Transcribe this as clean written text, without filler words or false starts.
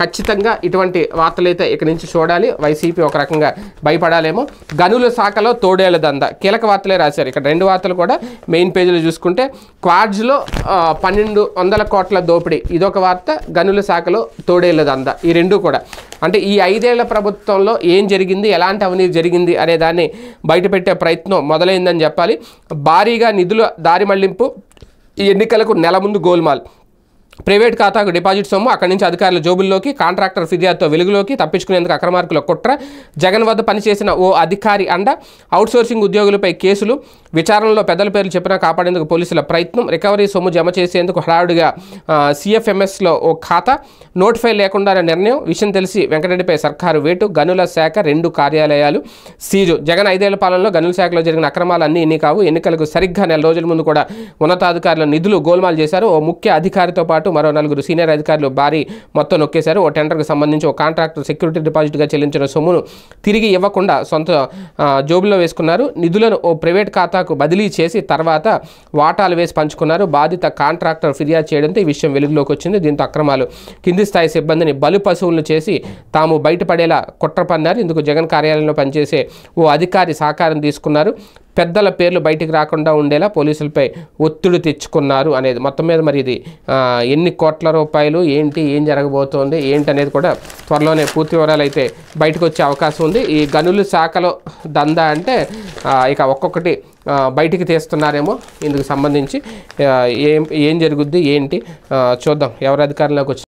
ఖచ్చితంగా ఇటువంటి వార్తలైతే ఇక్కడి నుంచి చూడాలి. వైసీపీ ఒక రకంగా భయపడాలేమో. గనుల శాఖలో తోడేళ్ల దందా కీలక వార్తలే రాశారు. ఇక్కడ 2 వార్తలు కూడా మెయిన్ పేజీలో చూసుకుంటే క్వాడ్స్లో 1200 కోట్ల దోపిడీ ఇదొక వార్త, గనుల శాఖలో తోడేళ్ల దందా ఈ 2 కూడా. అంటే ఈ 5 ఏళ్ల ప్రభుత్వంలో ఏం జరిగింది, ఎలాంటి అవినీతి జరిగింది అనే దాన్ని బయటపెట్టే ప్రయత్నం మొదలైందని చెప్పాలి. భారీగా నిధుల దారి మళ్లింపు, ఈ ఎన్నికలకు నెల ముందు గోల్మాల్. ప్రైవేట్ ఖాతాకు డిపాజిట్ సొమ్ము అక్కడి నుంచి అధికారుల జోబుల్లోకి, కాంట్రాక్టర్ ఫిర్యాదుతో వెలుగులోకి, తప్పించుకునేందుకు అక్రమార్కుల కుట్ర, జగన్ వద్ద పనిచేసిన ఓ అధికారి అండ, అవుట్సోర్సింగ్ ఉద్యోగులపై కేసులు, విచారణలో పెద్దల పేర్లు చెప్పినా కాపాడేందుకు పోలీసుల ప్రయత్నం, రికవరీ సొమ్ము జమ చేసేందుకు హడావుడిగా CFMSలో ఓ ఖాతా, నోటిఫై లేకుండా నిర్ణయం, విషయం తెలిసి వెంకటరెడ్డిపై సర్కారు వేటు, గనుల శాఖ 2 కార్యాలయాలు సీజు. జగన్ 5 ఏళ్ల పాలనలో గనుల శాఖలో జరిగిన అక్రమాలు అన్నీ ఇన్ని కావు. ఎన్నికలకు సరిగ్గా నెల రోజుల ముందు కూడా ఉన్నతాధికారుల నిధులు గోల్మాల్ చేశారు. ఓ ముఖ్య అధికారితో పాటు మరో 4 సీనియర్ అధికారులు భారీ మొత్తం నొక్కేశారు. ఓ టెండర్కు సంబంధించి ఓ కాంట్రాక్టర్ సెక్యూరిటీ డిపాజిట్గా చెల్లించిన సొమ్మును తిరిగి ఇవ్వకుండా సొంత జోబులో వేసుకున్నారు. నిధులను ఓ ప్రైవేట్ ఖాతాకు బదిలీ చేసి తర్వాత వాటాలు వేసి పంచుకున్నారు. బాధిత కాంట్రాక్టర్ ఫిర్యాదు చేయడంతో ఈ విషయం వెలుగులోకి వచ్చింది. దీంతో అక్రమాలు కింది స్థాయి సిబ్బందిని బలు పశువులను చేసి తాము బయటపడేలా కుట్ర పన్నారు. ఇందుకు జగన్ కార్యాలయంలో పనిచేసే ఓ అధికారి సహకారం తీసుకున్నారు. పెద్దల పేర్లు బయటికి రాకుండా ఉండేలా పోలీసులపై ఒత్తిడి తెచ్చుకున్నారు అనేది మొత్తం మీద. మరి ఇది ఎన్ని కోట్ల రూపాయలు, ఏంటి, ఏం జరగబోతోంది ఏంటి అనేది కూడా త్వరలోనే పూర్తి వివరాలు అయితే బయటకు వచ్చే అవకాశం ఉంది. ఈ గనుల శాఖలో దందా అంటే ఇక ఒక్కొక్కటి బయటికి తీస్తున్నారేమో. ఇందుకు సంబంధించి ఏం జరుగుద్ది ఏంటి చూద్దాం. ఎవరు అధికారంలోకి వచ్చి